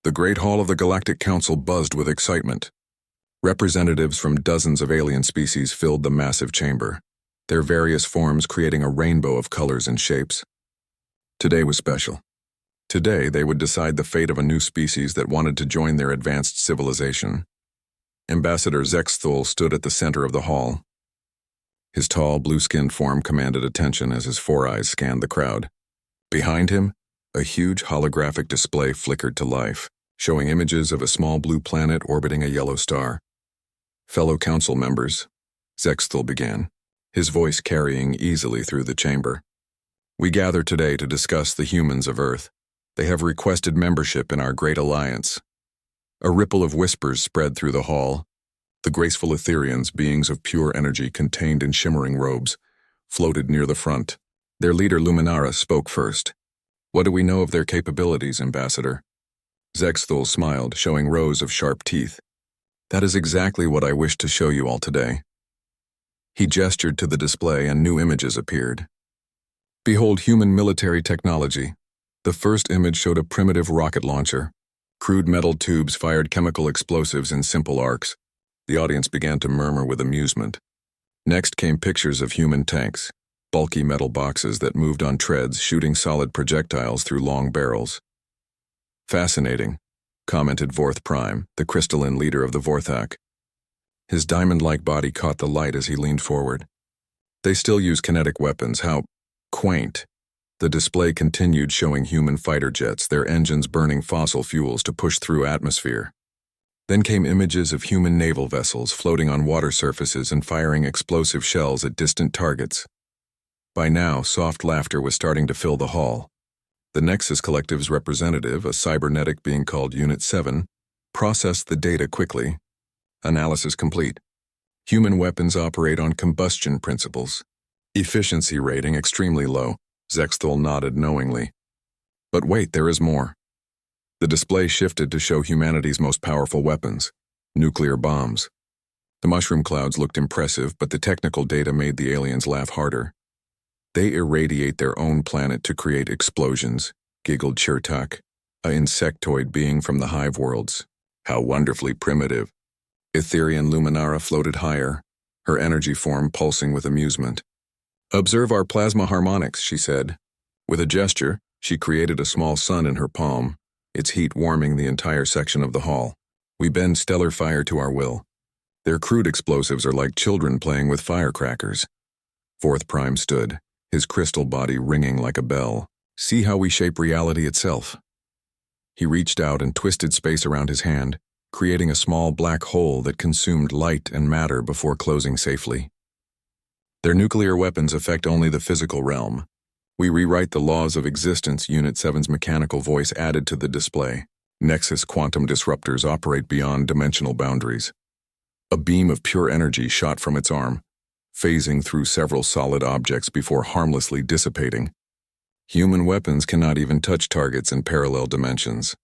The Great Hall of the Galactic Council buzzed with excitement. Representatives from dozens of alien species filled the massive chamber, their various forms creating a rainbow of colors and shapes. Today was special. Today, they would decide the fate of a new species that wanted to join their advanced civilization. Ambassador Zexthul stood at the center of the hall. His tall, blue-skinned form commanded attention as his four eyes scanned the crowd. Behind him, a huge holographic display flickered to life, showing images of a small blue planet orbiting a yellow star. Fellow council members, Zexthul began, his voice carrying easily through the chamber. We gather today to discuss the humans of Earth. They have requested membership in our great alliance. A ripple of whispers spread through the hall. The graceful Etherians, beings of pure energy contained in shimmering robes, floated near the front. Their leader Luminara spoke first. What do we know of their capabilities, Ambassador? Zexthul smiled, showing rows of sharp teeth. That is exactly what I wish to show you all today. He gestured to the display and new images appeared. Behold human military technology. The first image showed a primitive rocket launcher. Crude metal tubes fired chemical explosives in simple arcs. The audience began to murmur with amusement. Next came pictures of human tanks, bulky metal boxes that moved on treads, shooting solid projectiles through long barrels. Fascinating, commented Vorth Prime, the crystalline leader of the Vorthak. His diamond-like body caught the light as he leaned forward. They still use kinetic weapons, how quaint. The display continued, showing human fighter jets, their engines burning fossil fuels to push through atmosphere. Then came images of human naval vessels floating on water surfaces and firing explosive shells at distant targets. By now, soft laughter was starting to fill the hall. The Nexus Collective's representative, a cybernetic being called Unit 7, processed the data quickly. Analysis complete. Human weapons operate on combustion principles. Efficiency rating extremely low. Zexthul nodded knowingly. But wait, there is more. The display shifted to show humanity's most powerful weapons, nuclear bombs. The mushroom clouds looked impressive, but the technical data made the aliens laugh harder. They irradiate their own planet to create explosions, giggled Chirtak, a insectoid being from the hive worlds. How wonderfully primitive. Etherian Luminara floated higher, her energy form pulsing with amusement. Observe our plasma harmonics, she said. With a gesture, she created a small sun in her palm, its heat warming the entire section of the hall. We bend stellar fire to our will. Their crude explosives are like children playing with firecrackers. Vorth Prime stood, his crystal body ringing like a bell. See how we shape reality itself. He reached out and twisted space around his hand, creating a small black hole that consumed light and matter before closing safely. Their nuclear weapons affect only the physical realm. We rewrite the laws of existence, Unit 7's mechanical voice added to the display. Nexus quantum disruptors operate beyond dimensional boundaries. A beam of pure energy shot from its arm, phasing through several solid objects before harmlessly dissipating. Human weapons cannot even touch targets in parallel dimensions.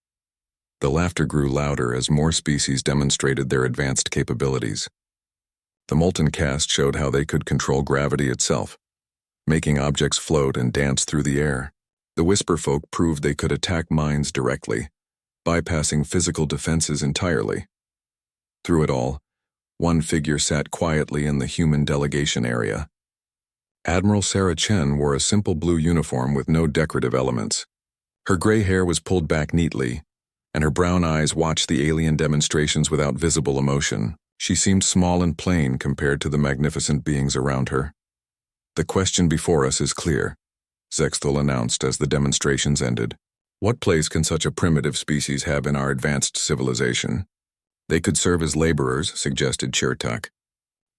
The laughter grew louder as more species demonstrated their advanced capabilities. The Molten Cast showed how they could control gravity itself, making objects float and dance through the air. The Whisper Folk proved they could attack mines directly, bypassing physical defenses entirely. Through it all, one figure sat quietly in the human delegation area. Admiral Sarah Chen wore a simple blue uniform with no decorative elements. Her gray hair was pulled back neatly, and her brown eyes watched the alien demonstrations without visible emotion. She seemed small and plain compared to the magnificent beings around her. The question before us is clear, Zexthul announced as the demonstrations ended. What place can such a primitive species have in our advanced civilization? They could serve as laborers, suggested Chirtak.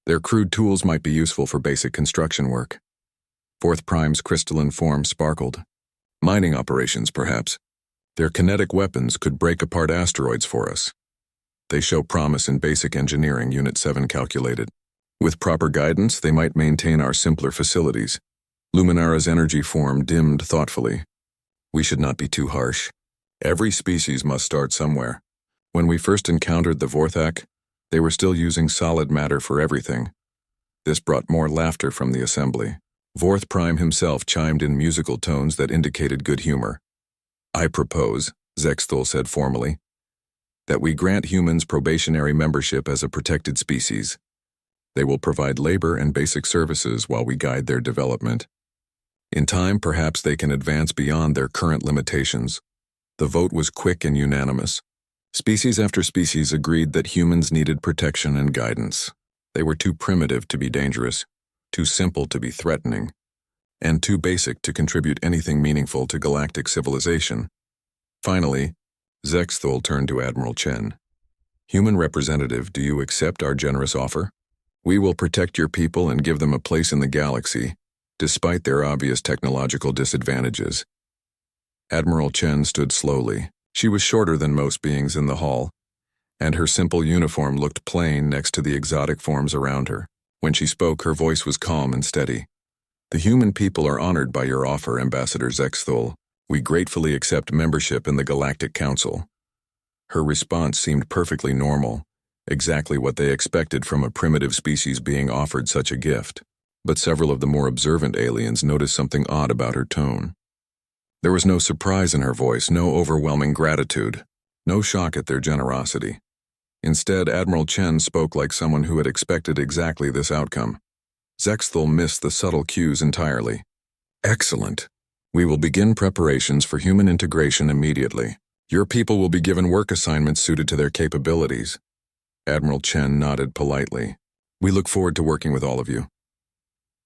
Their crude tools might be useful for basic construction work. Vorth Prime's crystalline form sparkled. Mining operations, perhaps. Their kinetic weapons could break apart asteroids for us. They show promise in basic engineering, Unit 7 calculated. With proper guidance, they might maintain our simpler facilities. Luminara's energy form dimmed thoughtfully. We should not be too harsh. Every species must start somewhere. When we first encountered the Vorthak, they were still using solid matter for everything. This brought more laughter from the assembly. Vorth Prime himself chimed in musical tones that indicated good humor. I propose, Zexthul said formally, that we grant humans probationary membership as a protected species. They will provide labor and basic services while we guide their development. In time, perhaps they can advance beyond their current limitations. The vote was quick and unanimous. Species after species agreed that humans needed protection and guidance. They were too primitive to be dangerous, too simple to be threatening, and too basic to contribute anything meaningful to galactic civilization. Finally, Zexthul turned to Admiral Chen. "Human representative, do you accept our generous offer? We will protect your people and give them a place in the galaxy, despite their obvious technological disadvantages." Admiral Chen stood slowly. She was shorter than most beings in the hall, and her simple uniform looked plain next to the exotic forms around her. When she spoke, her voice was calm and steady. "The human people are honored by your offer, Ambassador Zexthul. We gratefully accept membership in the Galactic Council." Her response seemed perfectly normal, exactly what they expected from a primitive species being offered such a gift. But several of the more observant aliens noticed something odd about her tone. There was no surprise in her voice, no overwhelming gratitude, no shock at their generosity. Instead, Admiral Chen spoke like someone who had expected exactly this outcome. Zexthul missed the subtle cues entirely. "Excellent. We will begin preparations for human integration immediately. Your people will be given work assignments suited to their capabilities." Admiral Chen nodded politely. "We look forward to working with all of you."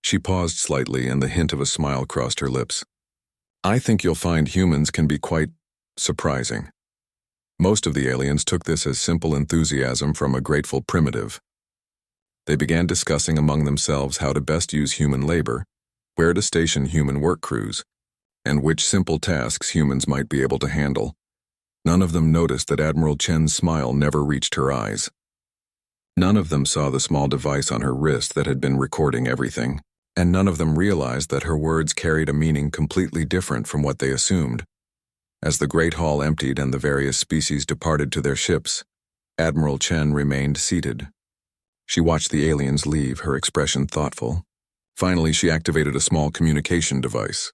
She paused slightly, and the hint of a smile crossed her lips. "I think you'll find humans can be quite surprising." Most of the aliens took this as simple enthusiasm from a grateful primitive. They began discussing among themselves how to best use human labor, where to station human work crews, and which simple tasks humans might be able to handle. None of them noticed that Admiral Chen's smile never reached her eyes. None of them saw the small device on her wrist that had been recording everything, and none of them realized that her words carried a meaning completely different from what they assumed. As the great hall emptied and the various species departed to their ships, Admiral Chen remained seated. She watched the aliens leave, her expression thoughtful. Finally, she activated a small communication device.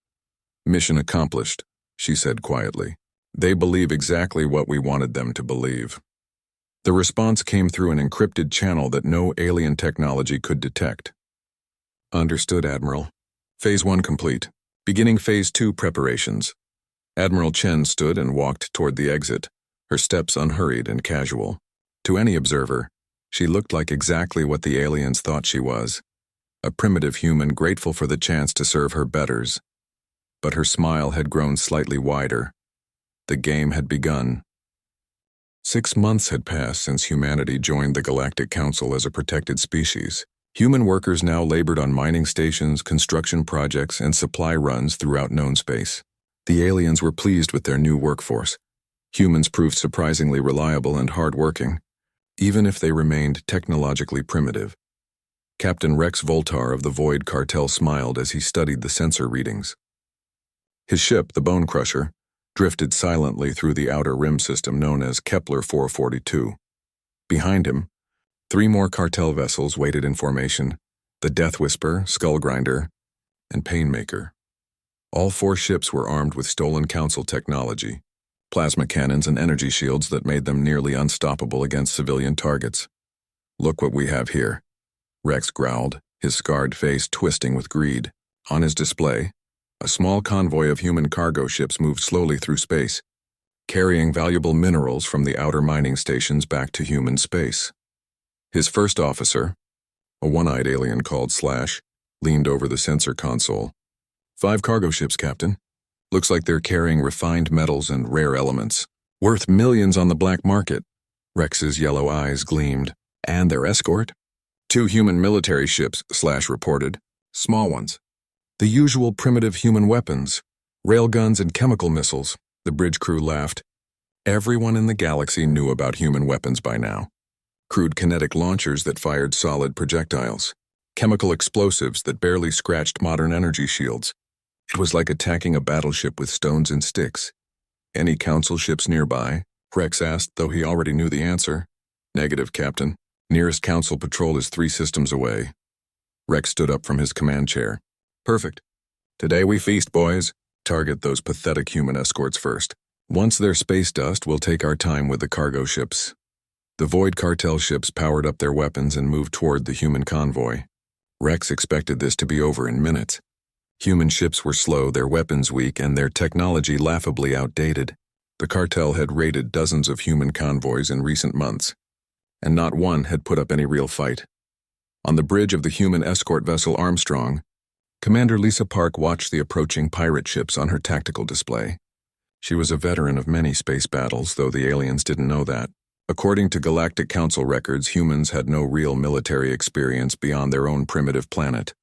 "Mission accomplished," she said quietly. "They believe exactly what we wanted them to believe." The response came through an encrypted channel that no alien technology could detect. "Understood, Admiral. Phase 1 complete. Beginning Phase 2 preparations." Admiral Chen stood and walked toward the exit, her steps unhurried and casual. To any observer, she looked like exactly what the aliens thought she was, a primitive human grateful for the chance to serve her betters. But her smile had grown slightly wider. The game had begun. 6 months had passed since humanity joined the Galactic Council as a protected species. Human workers now labored on mining stations, construction projects, and supply runs throughout known space. The aliens were pleased with their new workforce. Humans proved surprisingly reliable and hard-working, even if they remained technologically primitive. Captain Rex Voltar of the Void Cartel smiled as he studied the sensor readings. His ship, the Bone Crusher, drifted silently through the outer rim system known as Kepler 442. Behind him, 3 more cartel vessels waited in formation: the Death Whisper, Skullgrinder, and Painmaker. All 4 ships were armed with stolen Council technology, plasma cannons and energy shields that made them nearly unstoppable against civilian targets. "Look what we have here," Rex growled, his scarred face twisting with greed. On his display, a small convoy of human cargo ships moved slowly through space, carrying valuable minerals from the outer mining stations back to human space. His first officer, a one-eyed alien called Slash, leaned over the sensor console. "5 cargo ships, Captain. Looks like they're carrying refined metals and rare elements, worth millions on the black market." Rex's yellow eyes gleamed. "And their escort?" "2 human military ships," Slash reported. "Small ones. The usual primitive human weapons, railguns and chemical missiles." The bridge crew laughed. Everyone in the galaxy knew about human weapons by now. Crude kinetic launchers that fired solid projectiles, chemical explosives that barely scratched modern energy shields. It was like attacking a battleship with stones and sticks. "Any Council ships nearby?" Rex asked, though he already knew the answer. "Negative, Captain. Nearest Council patrol is 3 systems away." Rex stood up from his command chair. "Perfect. Today we feast, boys. Target those pathetic human escorts first. Once they're space dust, we'll take our time with the cargo ships. The Void cartel ships powered up their weapons and moved toward the human convoy. Rex expected this to be over in minutes. Human ships were slow, their weapons weak, and their technology laughably outdated. The cartel had raided dozens of human convoys in recent months, and not one had put up any real fight. On the bridge of the human escort vessel Armstrong, Commander Lisa Park watched the approaching pirate ships on her tactical display. She was a veteran of many space battles, though the aliens didn't know that. According to Galactic Council records, humans had no real military experience beyond their own primitive planet.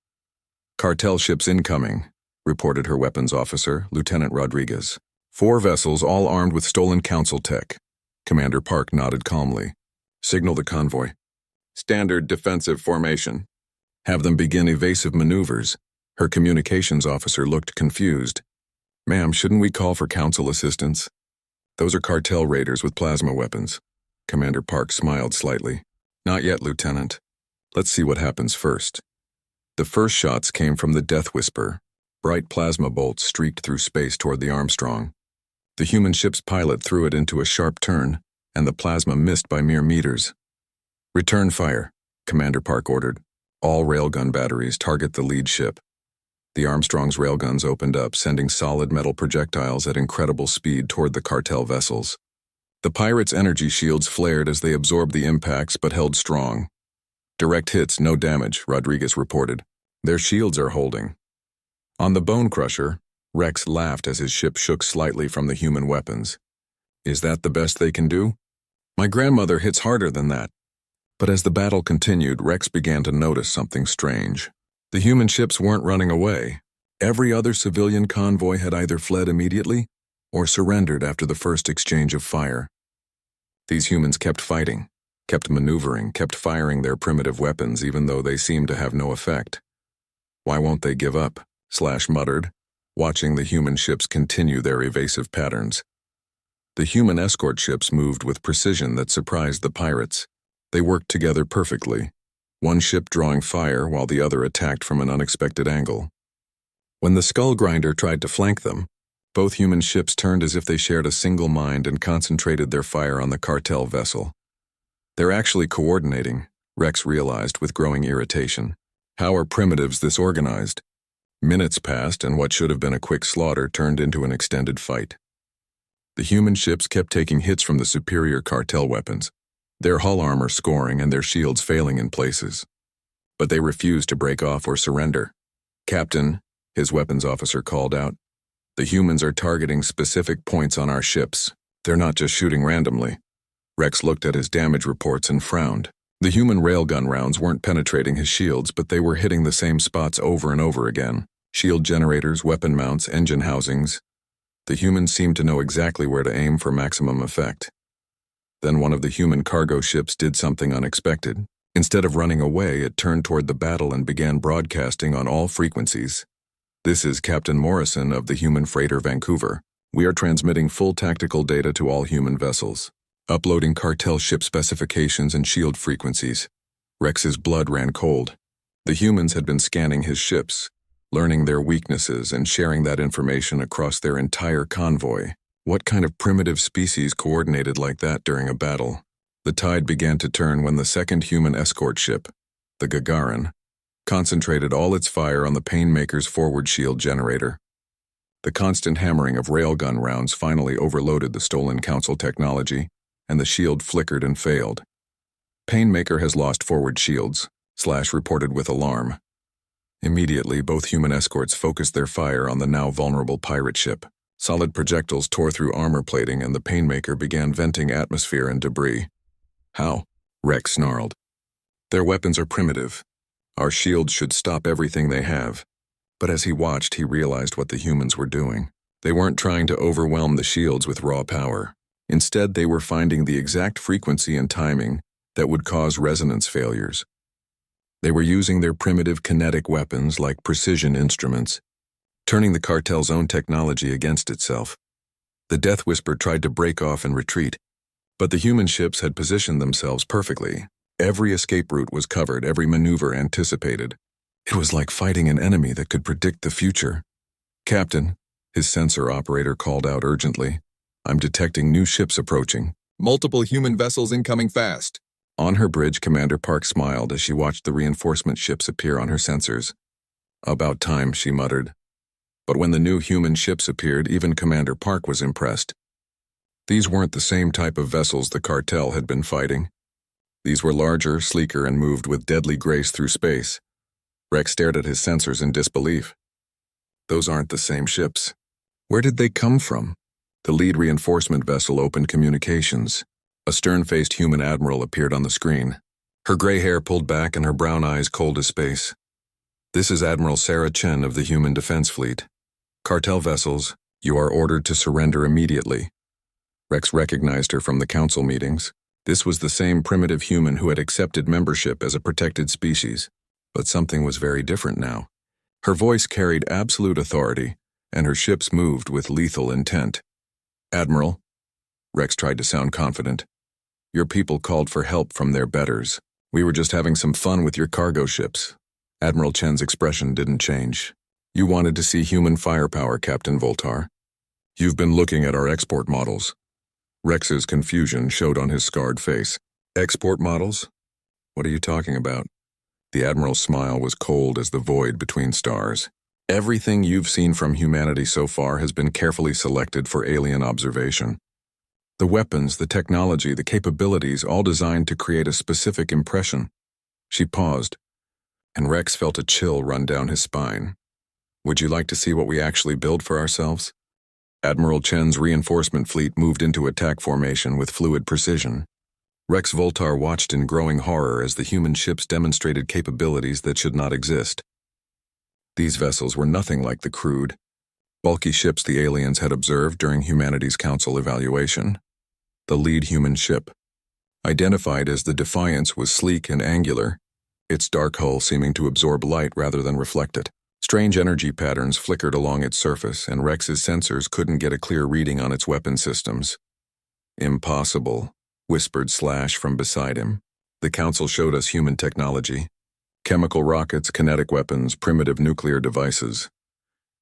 "Cartel ships incoming," reported her weapons officer, Lieutenant Rodriguez. "4 vessels, all armed with stolen Council tech." Commander Park nodded calmly. "Signal the convoy. Standard defensive formation. Have them begin evasive maneuvers." Her communications officer looked confused. "Ma'am, shouldn't we call for Council assistance? Those are cartel raiders with plasma weapons." Commander Park smiled slightly. "Not yet, Lieutenant. Let's see what happens first." The first shots came from the Death Whisper. Bright plasma bolts streaked through space toward the Armstrong. The human ship's pilot threw it into a sharp turn, and the plasma missed by mere meters. "Return fire," Commander Park ordered. "All railgun batteries target the lead ship." The Armstrong's railguns opened up, sending solid metal projectiles at incredible speed toward the cartel vessels. The pirates' energy shields flared as they absorbed the impacts but held strong. "Direct hits, no damage," Rodriguez reported. "Their shields are holding." On the Bone Crusher, Rex laughed as his ship shook slightly from the human weapons. "Is that the best they can do? My grandmother hits harder than that." But as the battle continued, Rex began to notice something strange. The human ships weren't running away. Every other civilian convoy had either fled immediately or surrendered after the first exchange of fire. These humans kept fighting, kept maneuvering, kept firing their primitive weapons even though they seemed to have no effect. "Why won't they give up?" Slash muttered, watching the human ships continue their evasive patterns. The human escort ships moved with precision that surprised the pirates. They worked together perfectly, one ship drawing fire while the other attacked from an unexpected angle. When the Skull Grinder tried to flank them, both human ships turned as if they shared a single mind and concentrated their fire on the cartel vessel. "They're actually coordinating," Rex realized with growing irritation. "How are primitives this organized?" Minutes passed, and what should have been a quick slaughter turned into an extended fight. The human ships kept taking hits from the superior cartel weapons, their hull armor scoring and their shields failing in places. But they refused to break off or surrender. "Captain," his weapons officer called out, "the humans are targeting specific points on our ships. They're not just shooting randomly." Rex looked at his damage reports and frowned. The human railgun rounds weren't penetrating his shields, but they were hitting the same spots over and over again. Shield generators, weapon mounts, engine housings. The humans seemed to know exactly where to aim for maximum effect. Then one of the human cargo ships did something unexpected. Instead of running away, it turned toward the battle and began broadcasting on all frequencies. "This is Captain Morrison of the human freighter Vancouver. We are transmitting full tactical data to all human vessels. Uploading cartel ship specifications and shield frequencies." Rex's blood ran cold. The humans had been scanning his ships, learning their weaknesses and sharing that information across their entire convoy. What kind of primitive species coordinated like that during a battle? The tide began to turn when the second human escort ship, the Gagarin, concentrated all its fire on the Painmaker's forward shield generator. The constant hammering of railgun rounds finally overloaded the stolen Council technology, and the shield flickered and failed. "Painmaker has lost forward shields," Slash reported with alarm. Immediately, both human escorts focused their fire on the now vulnerable pirate ship. Solid projectiles tore through armor plating, and the Painmaker began venting atmosphere and debris. "How?" Rex snarled. "Their weapons are primitive. Our shields should stop everything they have." But as he watched, he realized what the humans were doing. They weren't trying to overwhelm the shields with raw power. Instead, they were finding the exact frequency and timing that would cause resonance failures. They were using their primitive kinetic weapons like precision instruments, turning the cartel's own technology against itself. The Death Whisper tried to break off and retreat, but the human ships had positioned themselves perfectly. Every escape route was covered, every maneuver anticipated. It was like fighting an enemy that could predict the future. "Captain," his sensor operator called out urgently, I'm detecting new ships approaching. Multiple human vessels incoming fast. On her bridge, Commander Park smiled as she watched the reinforcement ships appear on her sensors. About time, she muttered. But when the new human ships appeared, even Commander Park was impressed. These weren't the same type of vessels the cartel had been fighting. These were larger, sleeker, and moved with deadly grace through space. Rex stared at his sensors in disbelief. Those aren't the same ships. Where did they come from? The lead reinforcement vessel opened communications. A stern-faced human admiral appeared on the screen. Her gray hair pulled back and her brown eyes cold as space. This is Admiral Sarah Chen of the Human Defense Fleet. Cartel vessels, you are ordered to surrender immediately. Rex recognized her from the council meetings. This was the same primitive human who had accepted membership as a protected species. But something was very different now. Her voice carried absolute authority, and her ships moved with lethal intent. Admiral, Rex tried to sound confident. Your people called for help from their betters. We were just having some fun with your cargo ships. Admiral Chen's expression didn't change. You wanted to see human firepower, Captain Voltar. You've been looking at our export models. Rex's confusion showed on his scarred face. Export models? What are you talking about? The Admiral's smile was cold as the void between stars. Everything you've seen from humanity so far has been carefully selected for alien observation. The weapons, the technology, the capabilities, all designed to create a specific impression. She paused, and Rex felt a chill run down his spine. Would you like to see what we actually build for ourselves? Admiral Chen's reinforcement fleet moved into attack formation with fluid precision. Rex Voltar watched in growing horror as the human ships demonstrated capabilities that should not exist. These vessels were nothing like the crude, bulky ships the aliens had observed during humanity's council evaluation. The lead human ship, identified as the Defiance, was sleek and angular, its dark hull seeming to absorb light rather than reflect it. Strange energy patterns flickered along its surface, and Rex's sensors couldn't get a clear reading on its weapon systems. Impossible, whispered Slash from beside him. The council showed us human technology. Chemical rockets, kinetic weapons, primitive nuclear devices.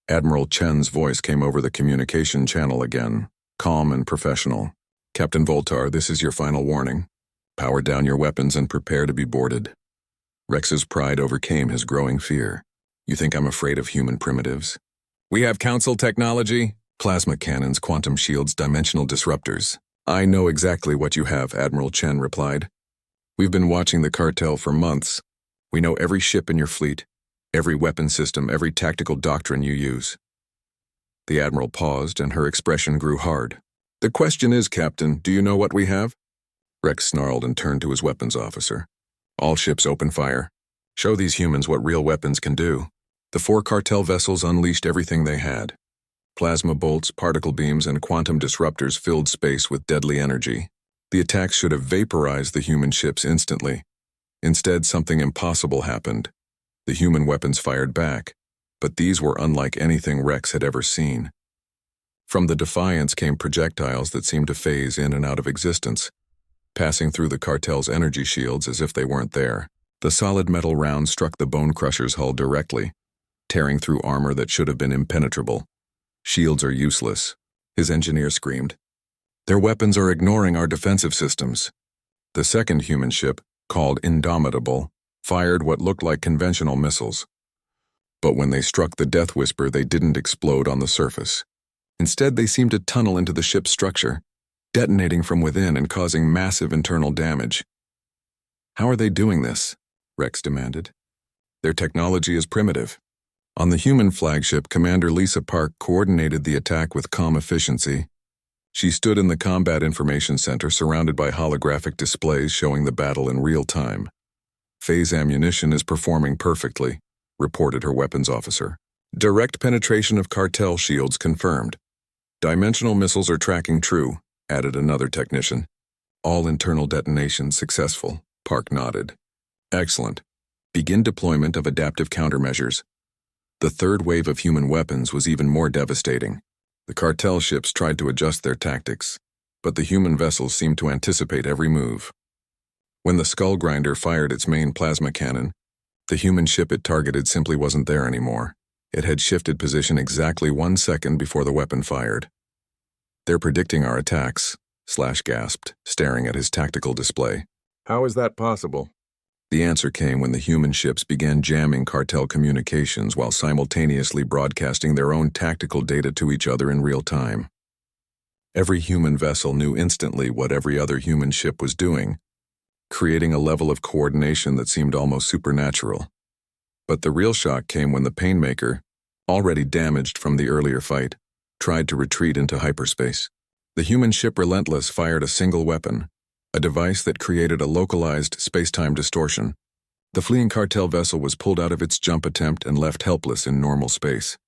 Admiral Chen's voice came over the communication channel again, calm and professional. Captain Voltar, this is your final warning. Power down your weapons and prepare to be boarded. Rex's pride overcame his growing fear. You think I'm afraid of human primitives? We have council technology, plasma cannons, quantum shields, dimensional disruptors. I know exactly what you have, Admiral Chen replied. We've been watching the cartel for months. We know every ship in your fleet, every weapon system, every tactical doctrine you use. The Admiral paused, and her expression grew hard. The question is, Captain, do you know what we have? Rex snarled and turned to his weapons officer. All ships open fire. Show these humans what real weapons can do. The 4 cartel vessels unleashed everything they had. Plasma bolts, particle beams, and quantum disruptors filled space with deadly energy. The attacks should have vaporized the human ships instantly. Instead, something impossible happened. The human weapons fired back, but these were unlike anything Rex had ever seen. From the Defiance came projectiles that seemed to phase in and out of existence, passing through the cartel's energy shields as if they weren't there. The solid metal round struck the Bone Crusher's hull directly, tearing through armor that should have been impenetrable. Shields are useless, his engineer screamed. Their weapons are ignoring our defensive systems. The second human ship, called Indomitable, fired what looked like conventional missiles. But when they struck the Death Whisper, they didn't explode on the surface. Instead, they seemed to tunnel into the ship's structure, detonating from within and causing massive internal damage. How are they doing this? Rex demanded. Their technology is primitive. On the human flagship, Commander Lisa Park coordinated the attack with calm efficiency. She stood in the Combat Information Center surrounded by holographic displays showing the battle in real time. Phase ammunition is performing perfectly, reported her weapons officer. Direct penetration of cartel shields confirmed. Dimensional missiles are tracking true, added another technician. All internal detonations successful, Park nodded. Excellent. Begin deployment of adaptive countermeasures. The third wave of human weapons was even more devastating. The cartel ships tried to adjust their tactics, but the human vessels seemed to anticipate every move. When the Skull Grinder fired its main plasma cannon, the human ship it targeted simply wasn't there anymore. It had shifted position exactly 1 second before the weapon fired. They're predicting our attacks, Slash gasped, staring at his tactical display. How is that possible? The answer came when the human ships began jamming cartel communications while simultaneously broadcasting their own tactical data to each other in real time. Every human vessel knew instantly what every other human ship was doing, creating a level of coordination that seemed almost supernatural. But the real shock came when the Painmaker, already damaged from the earlier fight, tried to retreat into hyperspace. The human ship Relentless fired a single weapon, a device that created a localized space-time distortion. The fleeing cartel vessel was pulled out of its jump attempt and left helpless in normal space.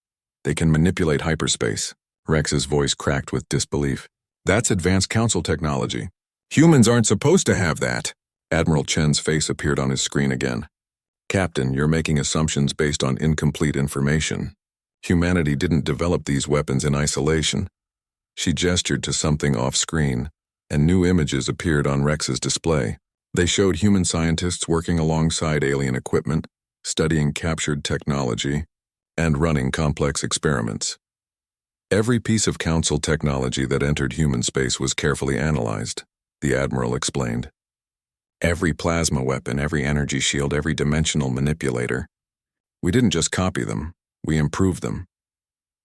They can manipulate hyperspace. Rex's voice cracked with disbelief. That's advanced council technology. Humans aren't supposed to have that. Admiral Chen's face appeared on his screen again. Captain, you're making assumptions based on incomplete information. Humanity didn't develop these weapons in isolation. She gestured to something off-screen, and new images appeared on Rex's display. They showed human scientists working alongside alien equipment, studying captured technology, and running complex experiments. Every piece of council technology that entered human space was carefully analyzed, the Admiral explained. Every plasma weapon, every energy shield, every dimensional manipulator. We didn't just copy them, we improved them.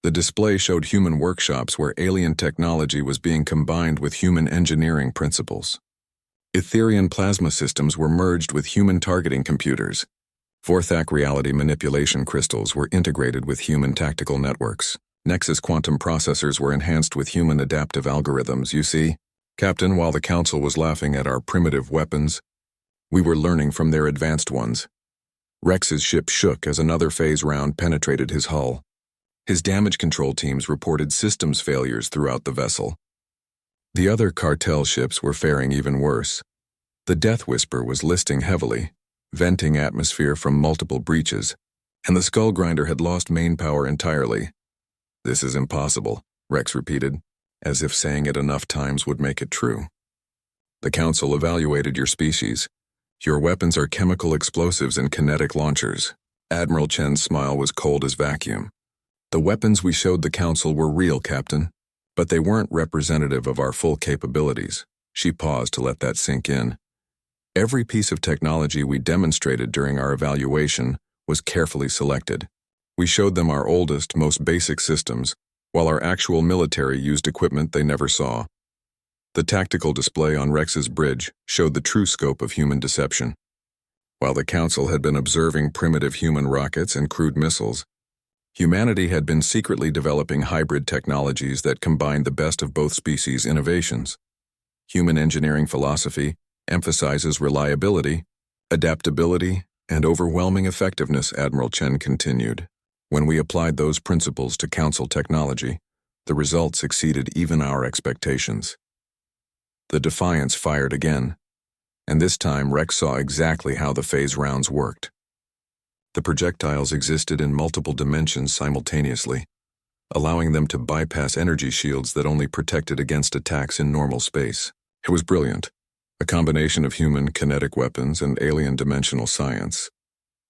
The display showed human workshops where alien technology was being combined with human engineering principles. Etherian plasma systems were merged with human targeting computers. Vorthak reality manipulation crystals were integrated with human tactical networks. Nexus quantum processors were enhanced with human adaptive algorithms. You see, Captain, while the Council was laughing at our primitive weapons, we were learning from their advanced ones. Rex's ship shook as another phase round penetrated his hull. His damage control teams reported systems failures throughout the vessel. The other cartel ships were faring even worse. The Death Whisper was listing heavily, venting atmosphere from multiple breaches, and the Skull Grinder had lost main power entirely. This is impossible, Rex repeated, as if saying it enough times would make it true. The Council evaluated your species. Your weapons are chemical explosives and kinetic launchers. Admiral Chen's smile was cold as vacuum. The weapons we showed the Council were real, Captain, but they weren't representative of our full capabilities. She paused to let that sink in. Every piece of technology we demonstrated during our evaluation was carefully selected. We showed them our oldest, most basic systems, while our actual military used equipment they never saw. The tactical display on Rex's bridge showed the true scope of human deception. While the Council had been observing primitive human rockets and crude missiles, humanity had been secretly developing hybrid technologies that combined the best of both species' innovations. Human engineering philosophy emphasizes reliability, adaptability, and overwhelming effectiveness, Admiral Chen continued. When we applied those principles to Council technology, the results exceeded even our expectations. The Defiance fired again, and this time Rex saw exactly how the phase rounds worked. The projectiles existed in multiple dimensions simultaneously, allowing them to bypass energy shields that only protected against attacks in normal space. It was brilliant, a combination of human kinetic weapons and alien dimensional science.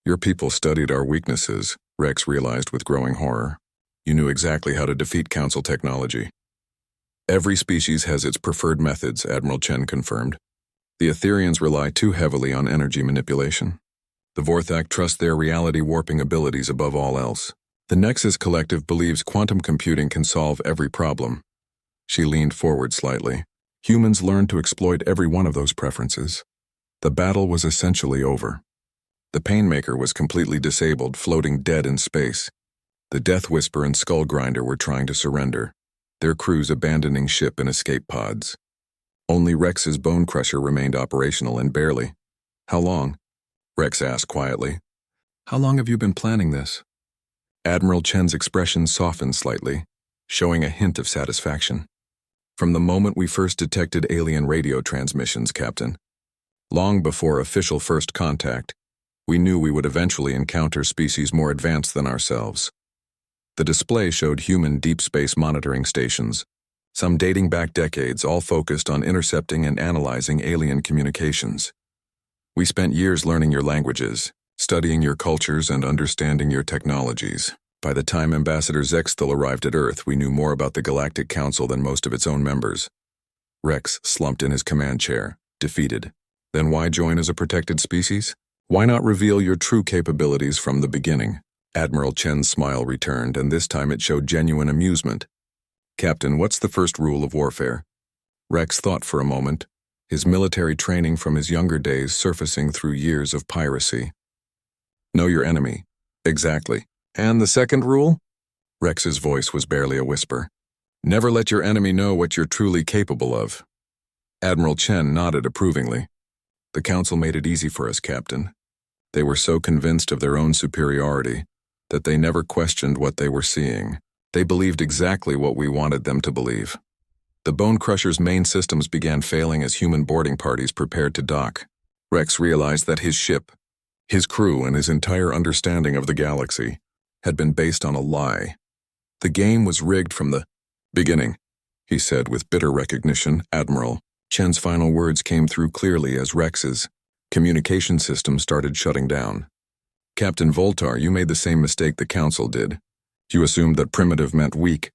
Your people studied our weaknesses, Rex realized with growing horror. You knew exactly how to defeat Council technology. Every species has its preferred methods, Admiral Chen confirmed. The Etherians rely too heavily on energy manipulation. The Vorthak trust their reality warping abilities above all else. The Nexus Collective believes quantum computing can solve every problem. She leaned forward slightly. Humans learned to exploit every one of those preferences. The battle was essentially over. The Painmaker was completely disabled, floating dead in space. The Death Whisper and Skull Grinder were trying to surrender, their crews abandoning ship in escape pods. Only Rex's Bone Crusher remained operational, and barely. How long? Rex asked quietly. How long have you been planning this? Admiral Chen's expression softened slightly, showing a hint of satisfaction. From the moment we first detected alien radio transmissions, Captain. Long before official first contact, we knew we would eventually encounter species more advanced than ourselves. The display showed human deep space monitoring stations, some dating back decades, all focused on intercepting and analyzing alien communications. We spent years learning your languages, studying your cultures, and understanding your technologies. By the time Ambassador Zexthal arrived at Earth, we knew more about the Galactic Council than most of its own members. Rex slumped in his command chair, defeated. Then why join as a protected species? Why not reveal your true capabilities from the beginning? Admiral Chen's smile returned, and this time it showed genuine amusement. Captain, what's the first rule of warfare? Rex thought for a moment, his military training from his younger days surfacing through years of piracy. Know your enemy. Exactly. And the second rule? Rex's voice was barely a whisper. Never let your enemy know what you're truly capable of. Admiral Chen nodded approvingly. The Council made it easy for us, Captain. They were so convinced of their own superiority that they never questioned what they were seeing. They believed exactly what we wanted them to believe. The Bone Crusher's main systems began failing as human boarding parties prepared to dock. Rex realized that his ship, his crew, and his entire understanding of the galaxy had been based on a lie. The game was rigged from the beginning, he said with bitter recognition. Admiral Chen's final words came through clearly as Rex's communication system started shutting down. Captain Voltar, you made the same mistake the Council did. You assumed that primitive meant weak.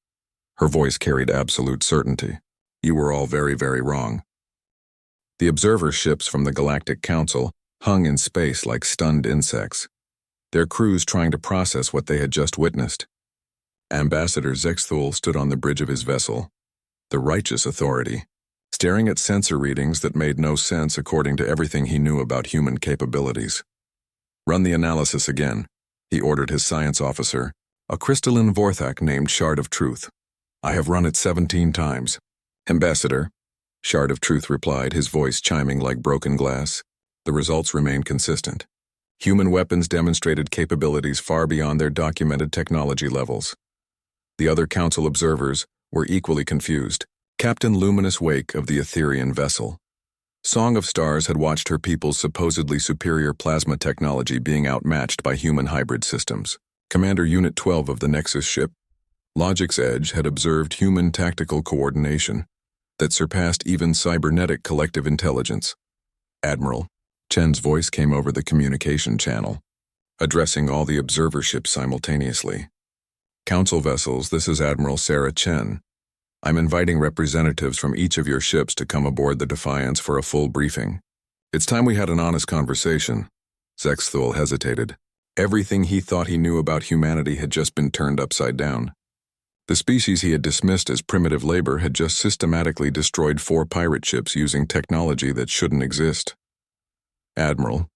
Her voice carried absolute certainty. You were all very, very wrong. The observer ships from the Galactic Council hung in space like stunned insects, their crews trying to process what they had just witnessed. Ambassador Zexthal stood on the bridge of his vessel, the righteous authority, staring at sensor readings that made no sense according to everything he knew about human capabilities. Run the analysis again, he ordered his science officer, a crystalline Vorthak named Shard of Truth. I have run it 17 times. Ambassador, Shard of Truth replied, his voice chiming like broken glass. The results remained consistent. Human weapons demonstrated capabilities far beyond their documented technology levels. The other Council observers were equally confused. Captain Luminous Wake of the Etherean vessel. Song of Stars had watched her people's supposedly superior plasma technology being outmatched by human hybrid systems. Commander Unit 12 of the Nexus ship, Logic's Edge, had observed human tactical coordination that surpassed even cybernetic collective intelligence. Admiral Chen's voice came over the communication channel, addressing all the observer ships simultaneously. Council vessels, this is Admiral Sarah Chen. I'm inviting representatives from each of your ships to come aboard the Defiance for a full briefing. It's time we had an honest conversation. Zexthal hesitated. Everything he thought he knew about humanity had just been turned upside down. The species he had dismissed as primitive labor had just systematically destroyed 4 pirate ships using technology that shouldn't exist. Admiral,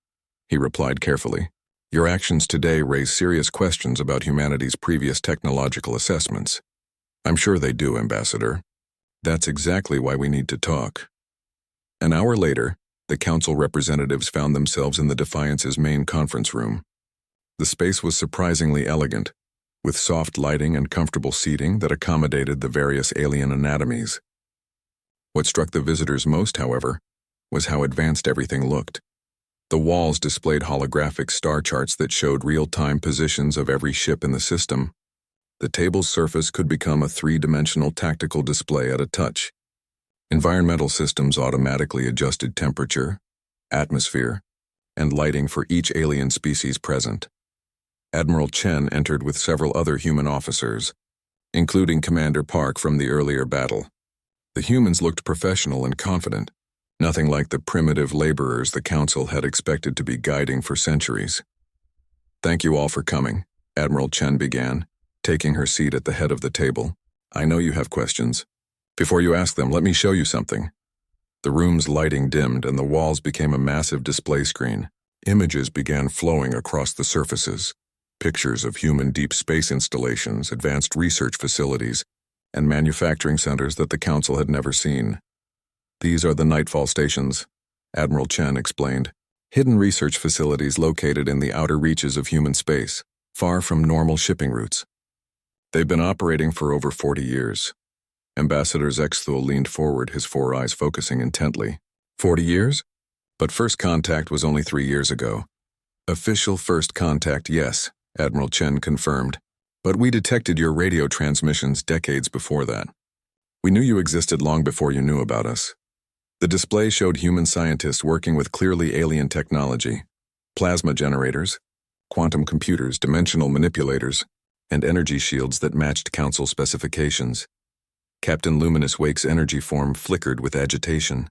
he replied carefully, your actions today raise serious questions about humanity's previous technological assessments. I'm sure they do, Ambassador. That's exactly why we need to talk. An hour later, the Council representatives found themselves in the Defiance's main conference room. The space was surprisingly elegant, with soft lighting and comfortable seating that accommodated the various alien anatomies. What struck the visitors most, however, was how advanced everything looked. The walls displayed holographic star charts that showed real-time positions of every ship in the system. The table's surface could become a 3-dimensional tactical display at a touch. Environmental systems automatically adjusted temperature, atmosphere, and lighting for each alien species present. Admiral Chen entered with several other human officers, including Commander Park from the earlier battle. The humans looked professional and confident, nothing like the primitive laborers the Council had expected to be guiding for centuries. Thank you all for coming, Admiral Chen began, taking her seat at the head of the table. I know you have questions. Before you ask them, let me show you something. The room's lighting dimmed and the walls became a massive display screen. Images began flowing across the surfaces. Pictures of human deep space installations, advanced research facilities, and manufacturing centers that the Council had never seen. These are the Nightfall stations, Admiral Chen explained. Hidden research facilities located in the outer reaches of human space, far from normal shipping routes. They've been operating for over 40 years. Ambassador Zexthal leaned forward, his 4 eyes focusing intently. 40 years? But first contact was only 3 years ago. Official first contact, yes, Admiral Chen confirmed. But we detected your radio transmissions decades before that. We knew you existed long before you knew about us. The display showed human scientists working with clearly alien technology, plasma generators, quantum computers, dimensional manipulators, and energy shields that matched Council specifications. Captain Luminous Wake's energy form flickered with agitation.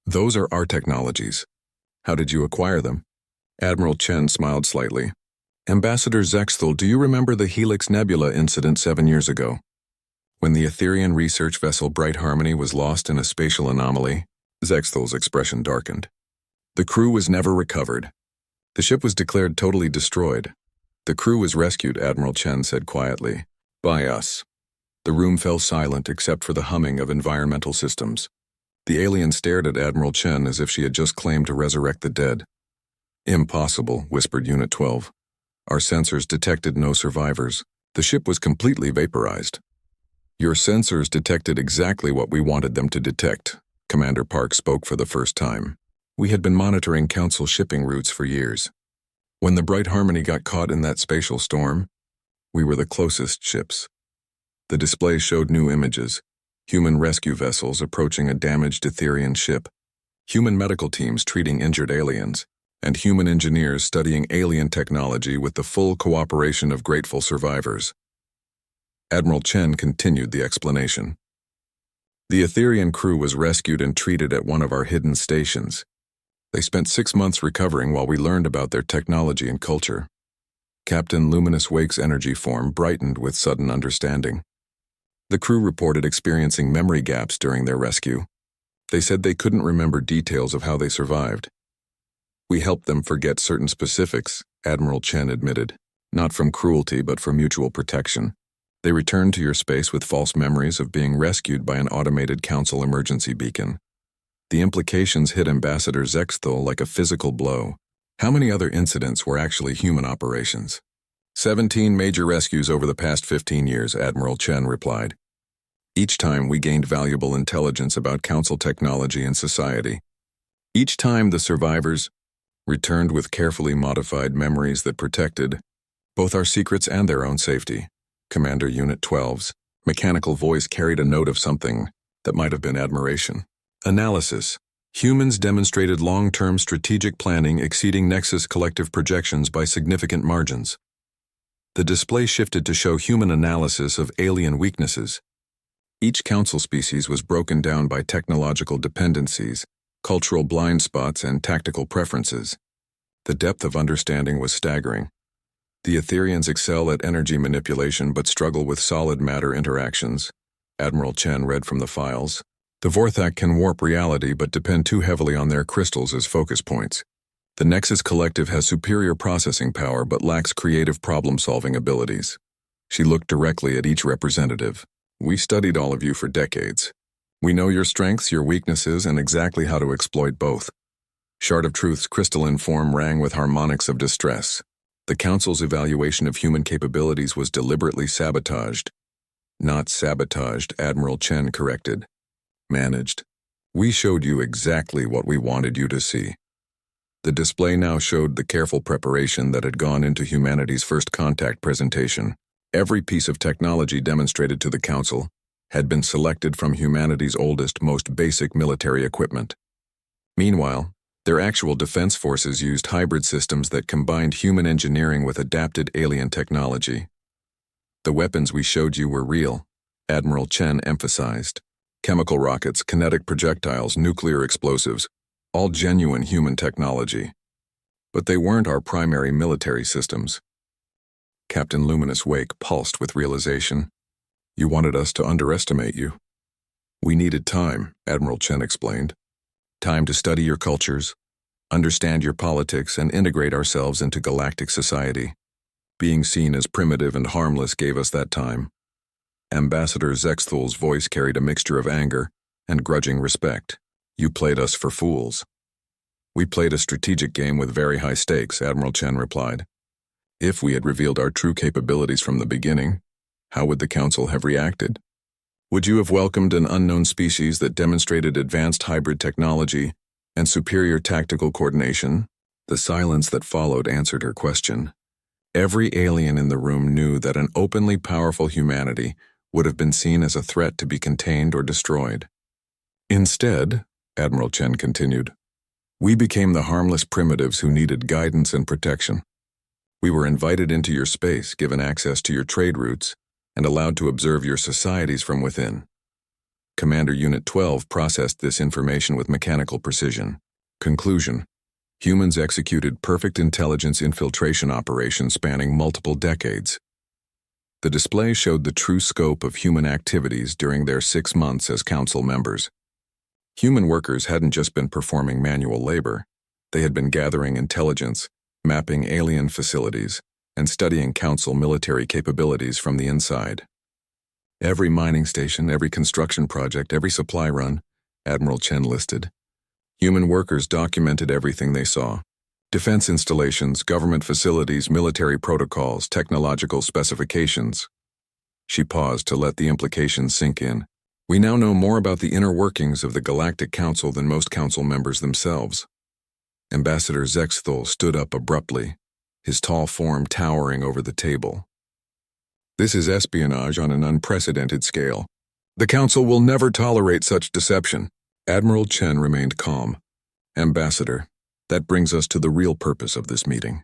"Those are our technologies. How did you acquire them?" Admiral Chen smiled slightly. "Ambassador Zexthal, do you remember the Helix Nebula incident 7 years ago? When the Etherian research vessel Bright Harmony was lost in a spatial anomaly?" Zexthal's expression darkened. "The crew was never recovered. The ship was declared totally destroyed. The crew was rescued," Admiral Chen said quietly. "By us." The room fell silent except for the humming of environmental systems. The alien stared at Admiral Chen as if she had just claimed to resurrect the dead. "Impossible," whispered Unit 12. "Our sensors detected no survivors. The ship was completely vaporized." "Your sensors detected exactly what we wanted them to detect," Commander Park spoke for the first time. "We had been monitoring Council shipping routes for years. When the Bright Harmony got caught in that spatial storm, we were the closest ships. The display showed new images, human rescue vessels approaching a damaged Etherian ship, human medical teams treating injured aliens, and human engineers studying alien technology with the full cooperation of grateful survivors." Admiral Chen continued the explanation. "The Etherian crew was rescued and treated at one of our hidden stations. They spent 6 months recovering while we learned about their technology and culture." Captain Luminous Wake's energy form brightened with sudden understanding. The crew reported experiencing memory gaps during their rescue. They said they couldn't remember details of how they survived. "We helped them forget certain specifics," Admiral Chen admitted, "not from cruelty but for mutual protection. They returned to your space with false memories of being rescued by an automated Council emergency beacon. The implications hit Ambassador Zexthal like a physical blow. How many other incidents were actually human operations?" 17 major rescues over the past 15 years, Admiral Chen replied. "Each time we gained valuable intelligence about Council technology and society. Each time the survivors returned with carefully modified memories that protected both our secrets and their own safety." Commander Unit 12's mechanical voice carried a note of something that might have been admiration. "Analysis. Humans demonstrated long-term strategic planning exceeding Nexus collective projections by significant margins." The display shifted to show human analysis of alien weaknesses. Each Council species was broken down by technological dependencies, cultural blind spots, and tactical preferences. The depth of understanding was staggering. "The Etherians excel at energy manipulation but struggle with solid matter interactions," Admiral Chen read from the files. "The Vorthak can warp reality but depend too heavily on their crystals as focus points. The Nexus Collective has superior processing power but lacks creative problem-solving abilities." She looked directly at each representative. "We studied all of you for decades. We know your strengths, your weaknesses, and exactly how to exploit both." Shard of Truth's crystalline form rang with harmonics of distress. The Council's evaluation of human capabilities was deliberately sabotaged. "Not sabotaged," Admiral Chen corrected. "Managed. We showed you exactly what we wanted you to see." The display now showed the careful preparation that had gone into humanity's first contact presentation. Every piece of technology demonstrated to the Council had been selected from humanity's oldest, most basic military equipment. Meanwhile, their actual defense forces used hybrid systems that combined human engineering with adapted alien technology. "The weapons we showed you were real," Admiral Chen emphasized. "Chemical rockets, kinetic projectiles, nuclear explosives, all genuine human technology. But they weren't our primary military systems." Captain Luminous Wake pulsed with realization. "You wanted us to underestimate you." "We needed time," Admiral Chen explained. "Time to study your cultures, understand your politics, and integrate ourselves into galactic society. Being seen as primitive and harmless gave us that time." Ambassador Zexthal's voice carried a mixture of anger and grudging respect. "You played us for fools." "We played a strategic game with very high stakes," Admiral Chen replied. "If we had revealed our true capabilities from the beginning, how would the Council have reacted? Would you have welcomed an unknown species that demonstrated advanced hybrid technology and superior tactical coordination?" The silence that followed answered her question. Every alien in the room knew that an openly powerful humanity would have been seen as a threat to be contained or destroyed. "Instead," Admiral Chen continued, "we became the harmless primitives who needed guidance and protection. We were invited into your space, given access to your trade routes, and allowed to observe your societies from within. Commander Unit 12 processed this information with mechanical precision. Conclusion: humans executed perfect intelligence infiltration operations spanning multiple decades. The display showed the true scope of human activities during their 6 months as Council members. Human workers hadn't just been performing manual labor, they had been gathering intelligence, mapping alien facilities, and studying Council military capabilities from the inside. Every mining station, every construction project, every supply run, Admiral Chen listed. Human workers documented everything they saw. Defense installations, government facilities, military protocols, technological specifications. She paused to let the implications sink in. We now know more about the inner workings of the Galactic Council than most Council members themselves. Ambassador Zexthul stood up abruptly, his tall form towering over the table. This is espionage on an unprecedented scale. The Council will never tolerate such deception. Admiral Chen remained calm. Ambassador, that brings us to the real purpose of this meeting.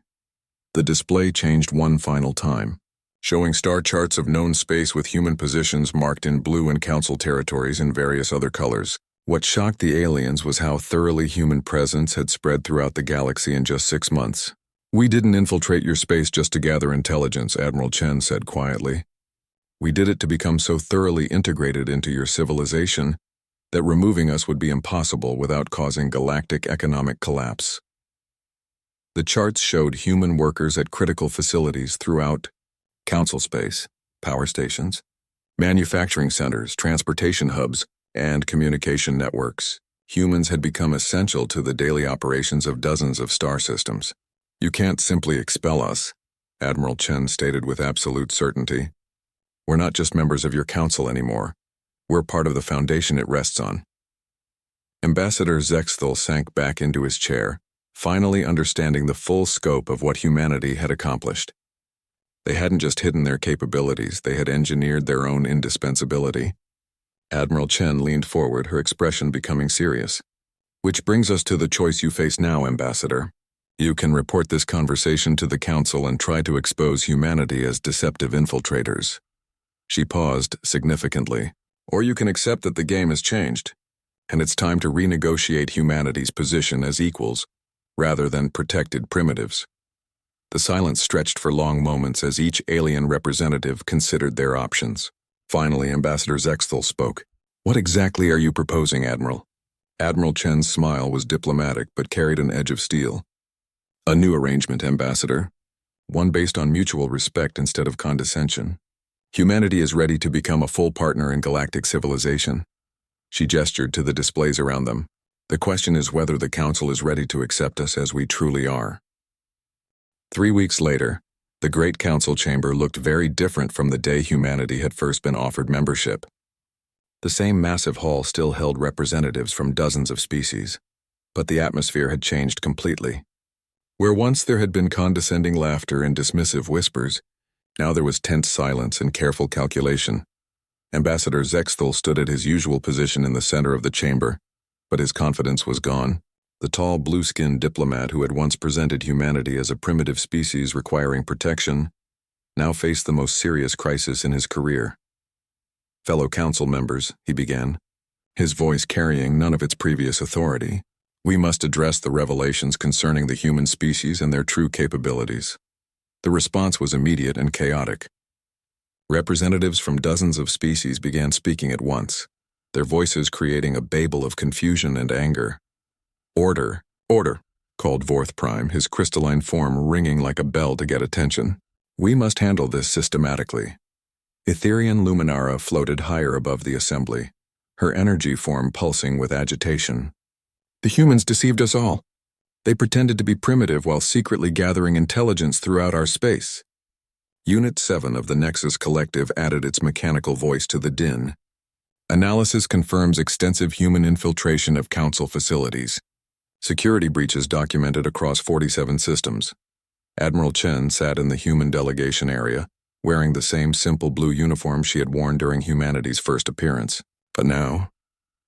The display changed one final time, showing star charts of known space with human positions marked in blue and Council territories in various other colors. What shocked the aliens was how thoroughly human presence had spread throughout the galaxy in just 6 months. We didn't infiltrate your space just to gather intelligence, Admiral Chen said quietly. We did it to become so thoroughly integrated into your civilization that removing us would be impossible without causing galactic economic collapse. The charts showed human workers at critical facilities throughout Council space, power stations, manufacturing centers, transportation hubs, and communication networks. Humans had become essential to the daily operations of dozens of star systems. You can't simply expel us, Admiral Chen stated with absolute certainty. We're not just members of your council anymore. We're part of the foundation it rests on. Ambassador Zexthul sank back into his chair, finally understanding the full scope of what humanity had accomplished. They hadn't just hidden their capabilities, they had engineered their own indispensability. Admiral Chen leaned forward, her expression becoming serious. Which brings us to the choice you face now, Ambassador. You can report this conversation to the Council and try to expose humanity as deceptive infiltrators. She paused significantly. Or you can accept that the game has changed, and it's time to renegotiate humanity's position as equals, rather than protected primitives. The silence stretched for long moments as each alien representative considered their options. Finally, Ambassador Zexthul spoke. What exactly are you proposing, Admiral? Admiral Chen's smile was diplomatic but carried an edge of steel. A new arrangement, Ambassador. One based on mutual respect instead of condescension. Humanity is ready to become a full partner in galactic civilization. She gestured to the displays around them. The question is whether the Council is ready to accept us as we truly are. 3 weeks later, the Great Council Chamber looked very different from the day humanity had first been offered membership. The same massive hall still held representatives from dozens of species, but the atmosphere had changed completely. Where once there had been condescending laughter and dismissive whispers, now there was tense silence and careful calculation. Ambassador Zexthul stood at his usual position in the center of the chamber, but his confidence was gone. The tall, blue-skinned diplomat who had once presented humanity as a primitive species requiring protection now faced the most serious crisis in his career. Fellow council members, he began, his voice carrying none of its previous authority, we must address the revelations concerning the human species and their true capabilities. The response was immediate and chaotic. Representatives from dozens of species began speaking at once, their voices creating a babel of confusion and anger. Order, order, called Vorth Prime, his crystalline form ringing like a bell to get attention. We must handle this systematically. Etherian Luminara floated higher above the assembly, her energy form pulsing with agitation. The humans deceived us all. They pretended to be primitive while secretly gathering intelligence throughout our space. Unit 7 of the Nexus Collective added its mechanical voice to the din. Analysis confirms extensive human infiltration of Council facilities. Security breaches documented across 47 systems. Admiral Chen sat in the human delegation area, wearing the same simple blue uniform she had worn during humanity's first appearance. But now,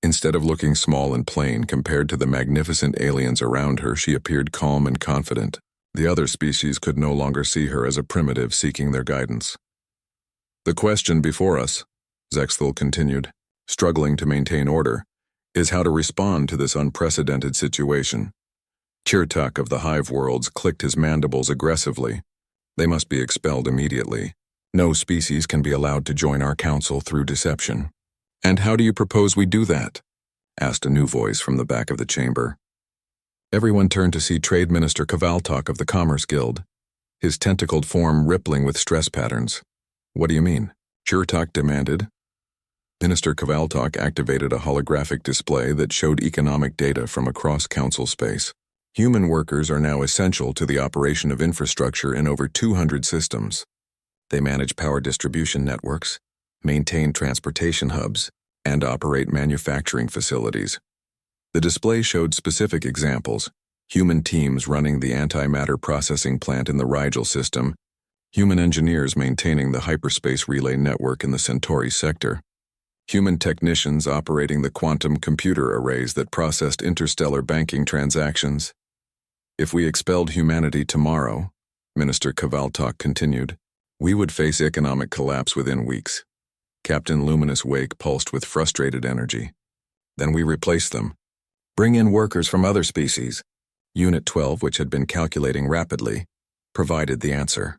instead of looking small and plain compared to the magnificent aliens around her, she appeared calm and confident. The other species could no longer see her as a primitive seeking their guidance. The question before us, Zexthul continued, struggling to maintain order, is how to respond to this unprecedented situation. Kirtak of the Hive Worlds clicked his mandibles aggressively. They must be expelled immediately. No species can be allowed to join our council through deception. And how do you propose we do that? Asked a new voice from the back of the chamber. Everyone turned to see Trade Minister Kavaltok of the Commerce Guild, his tentacled form rippling with stress patterns. What do you mean? Kirtak demanded. Minister Kavaltok activated a holographic display that showed economic data from across council space. Human workers are now essential to the operation of infrastructure in over 200 systems. They manage power distribution networks, maintain transportation hubs, and operate manufacturing facilities. The display showed specific examples: human teams running the antimatter processing plant in the Rigel system, human engineers maintaining the hyperspace relay network in the Centauri sector, human technicians operating the quantum computer arrays that processed interstellar banking transactions. If we expelled humanity tomorrow, Minister Kavaltok continued, we would face economic collapse within weeks. Captain Luminous Wake pulsed with frustrated energy. Then we replace them. Bring in workers from other species. Unit 12, which had been calculating rapidly, provided the answer.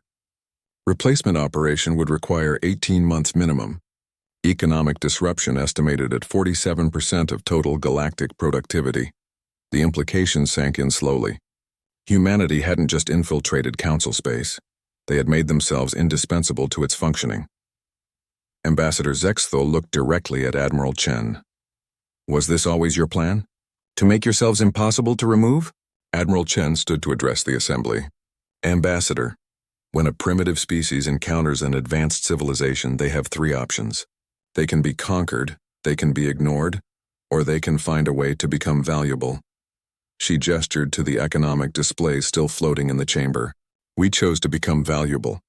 Replacement operation would require 18 months minimum. Economic disruption estimated at 47% of total galactic productivity. The implications sank in slowly. Humanity hadn't just infiltrated council space. They had made themselves indispensable to its functioning. Ambassador Zexthul looked directly at Admiral Chen. Was this always your plan? To make yourselves impossible to remove? Admiral Chen stood to address the assembly. Ambassador, when a primitive species encounters an advanced civilization, they have three options. They can be conquered, they can be ignored, or they can find a way to become valuable. She gestured to the economic display still floating in the chamber. We chose to become valuable.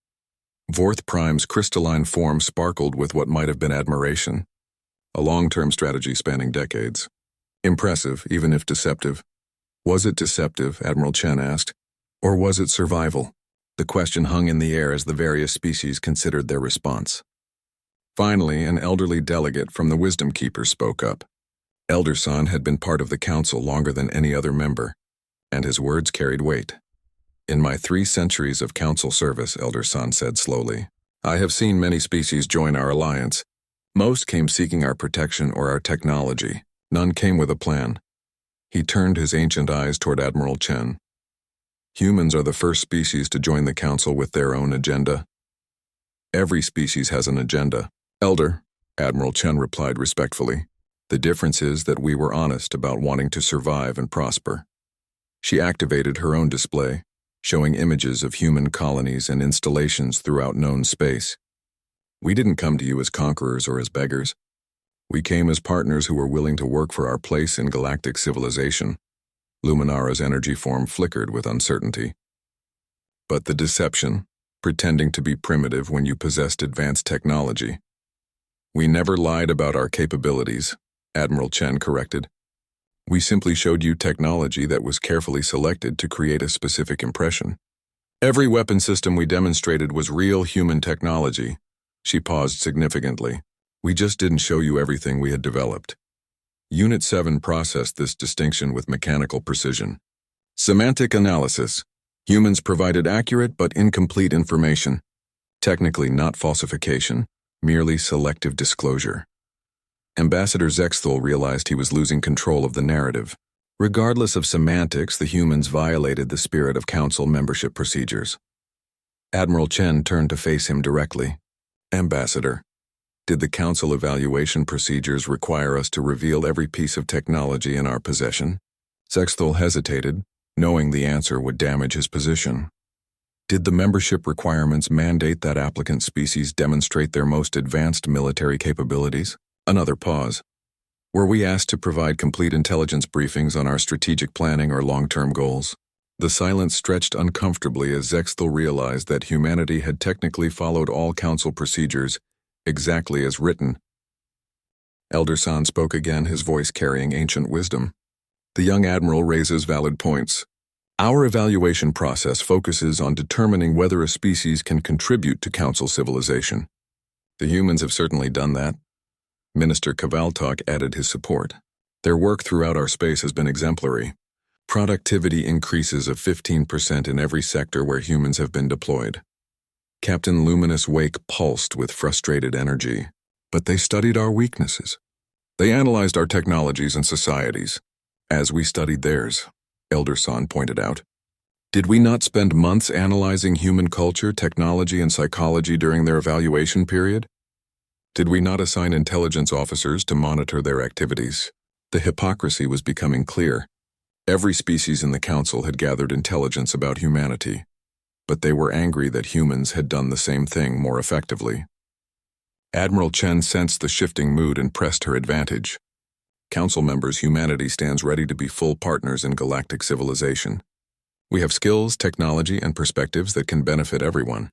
Vorth Prime's crystalline form sparkled with what might have been admiration. A long-term strategy spanning decades. Impressive, even if deceptive. Was it deceptive, Admiral Chen asked, or was it survival? The question hung in the air as the various species considered their response. Finally, an elderly delegate from the Wisdom Keepers spoke up. Elder San had been part of the council longer than any other member, and his words carried weight. In my 3 centuries of council service, Elder San said slowly, I have seen many species join our alliance. Most came seeking our protection or our technology. None came with a plan. He turned his ancient eyes toward Admiral Chen. Humans are the first species to join the council with their own agenda. Every species has an agenda. Elder, Admiral Chen replied respectfully. The difference is that we were honest about wanting to survive and prosper. She activated her own display, showing images of human colonies and installations throughout known space. We didn't come to you as conquerors or as beggars. We came as partners who were willing to work for our place in galactic civilization. Luminara's energy form flickered with uncertainty. But the deception, pretending to be primitive when you possessed advanced technology. We never lied about our capabilities, Admiral Chen corrected. We simply showed you technology that was carefully selected to create a specific impression. Every weapon system we demonstrated was real human technology. She paused significantly. We just didn't show you everything we had developed. Unit 7 processed this distinction with mechanical precision. Semantic analysis. Humans provided accurate but incomplete information. Technically not falsification, merely selective disclosure. Ambassador Zexthul realized he was losing control of the narrative. Regardless of semantics, the humans violated the spirit of council membership procedures. Admiral Chen turned to face him directly. Ambassador, did the council evaluation procedures require us to reveal every piece of technology in our possession? Zexthul hesitated, knowing the answer would damage his position. Did the membership requirements mandate that applicant species demonstrate their most advanced military capabilities? Another pause. Were we asked to provide complete intelligence briefings on our strategic planning or long-term goals? The silence stretched uncomfortably as Zexthul realized that humanity had technically followed all council procedures, exactly as written. Elder San spoke again, his voice carrying ancient wisdom. The young admiral raises valid points. Our evaluation process focuses on determining whether a species can contribute to Council civilization. The humans have certainly done that. Minister Kavaltok added his support. Their work throughout our space has been exemplary. Productivity increases of 15% in every sector where humans have been deployed. Captain Luminous Wake pulsed with frustrated energy, but they studied our weaknesses. They analyzed our technologies and societies, as we studied theirs, Elder San pointed out. Did we not spend months analyzing human culture, technology, and psychology during their evaluation period? Did we not assign intelligence officers to monitor their activities? The hypocrisy was becoming clear. Every species in the Council had gathered intelligence about humanity, but they were angry that humans had done the same thing more effectively. Admiral Chen sensed the shifting mood and pressed her advantage. Council members, humanity stands ready to be full partners in galactic civilization. We have skills, technology, and perspectives that can benefit everyone.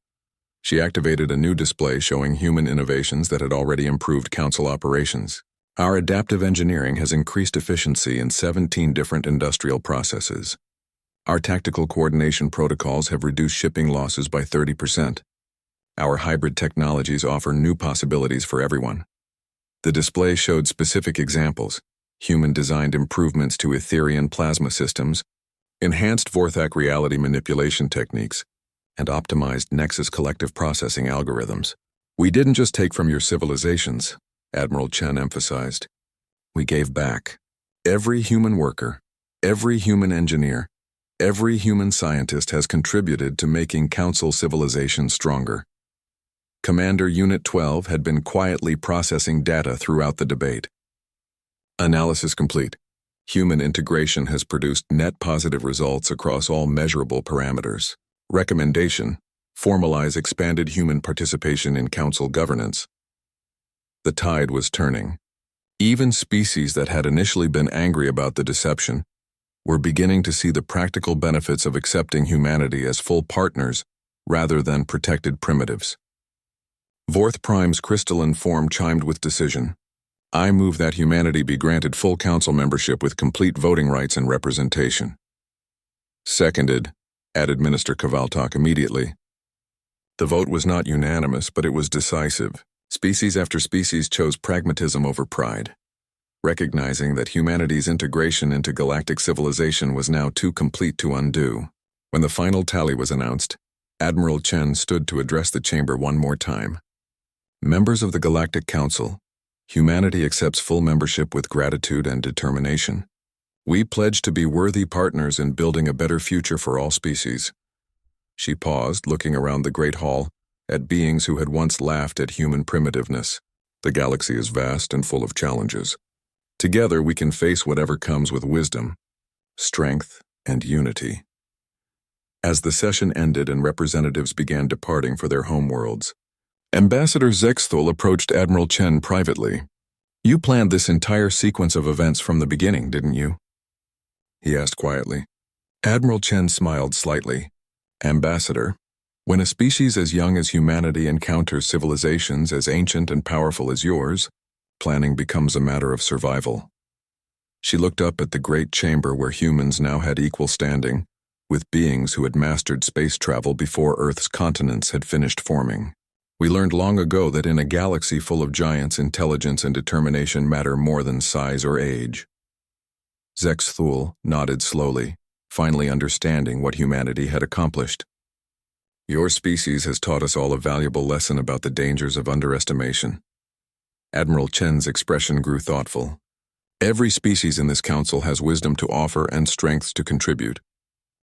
She activated a new display showing human innovations that had already improved Council operations. Our adaptive engineering has increased efficiency in 17 different industrial processes. Our tactical coordination protocols have reduced shipping losses by 30%. Our hybrid technologies offer new possibilities for everyone. The display showed specific examples: human-designed improvements to Etherian plasma systems, enhanced Vorthak reality manipulation techniques, and optimized Nexus collective processing algorithms. We didn't just take from your civilizations, Admiral Chen emphasized. We gave back. Every human worker, every human engineer, every human scientist has contributed to making Council civilization stronger. Commander Unit 12 had been quietly processing data throughout the debate. Analysis complete. Human integration has produced net positive results across all measurable parameters. Recommendation: formalize expanded human participation in Council governance. The tide was turning. Even species that had initially been angry about the deception were beginning to see the practical benefits of accepting humanity as full partners rather than protected primitives. Vorth Prime's crystalline form chimed with decision. I move that humanity be granted full Council membership with complete voting rights and representation. Seconded, added Minister Kavaltok immediately. The vote was not unanimous, but it was decisive. Species after species chose pragmatism over pride, recognizing that humanity's integration into galactic civilization was now too complete to undo. When the final tally was announced, Admiral Chen stood to address the chamber one more time. Members of the Galactic Council, humanity accepts full membership with gratitude and determination. We pledge to be worthy partners in building a better future for all species. She paused, looking around the Great Hall, at beings who had once laughed at human primitiveness. The galaxy is vast and full of challenges. Together we can face whatever comes with wisdom, strength, and unity. As the session ended and representatives began departing for their homeworlds, Ambassador Zexthul approached Admiral Chen privately. You planned this entire sequence of events from the beginning, didn't you? He asked quietly. Admiral Chen smiled slightly. Ambassador, when a species as young as humanity encounters civilizations as ancient and powerful as yours, planning becomes a matter of survival. She looked up at the great chamber where humans now had equal standing, with beings who had mastered space travel before Earth's continents had finished forming. We learned long ago that in a galaxy full of giants, intelligence and determination matter more than size or age. Zexthul nodded slowly, finally understanding what humanity had accomplished. Your species has taught us all a valuable lesson about the dangers of underestimation. Admiral Chen's expression grew thoughtful. Every species in this council has wisdom to offer and strengths to contribute.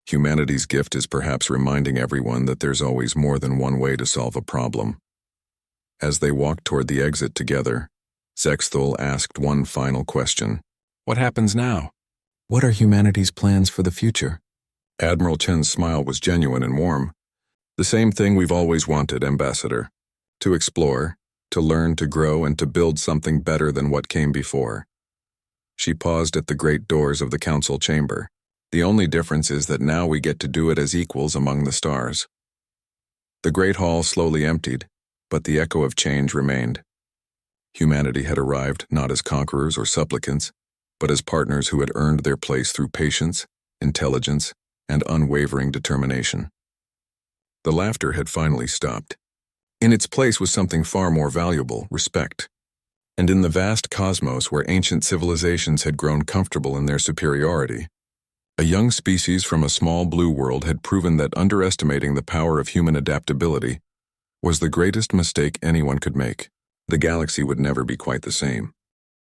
Humanity's gift is perhaps reminding everyone that there's always more than one way to solve a problem. As they walked toward the exit together, Zexthul asked one final question. What happens now? What are humanity's plans for the future? Admiral Chen's smile was genuine and warm. The same thing we've always wanted, Ambassador. To explore, to learn, to grow, and to build something better than what came before. She paused at the great doors of the council chamber. The only difference is that now we get to do it as equals among the stars. The great hall slowly emptied, but the echo of change remained. Humanity had arrived not as conquerors or supplicants, but as partners who had earned their place through patience, intelligence, and unwavering determination. The laughter had finally stopped. In its place was something far more valuable: respect. And in the vast cosmos where ancient civilizations had grown comfortable in their superiority, a young species from a small blue world had proven that underestimating the power of human adaptability was the greatest mistake anyone could make. The galaxy would never be quite the same.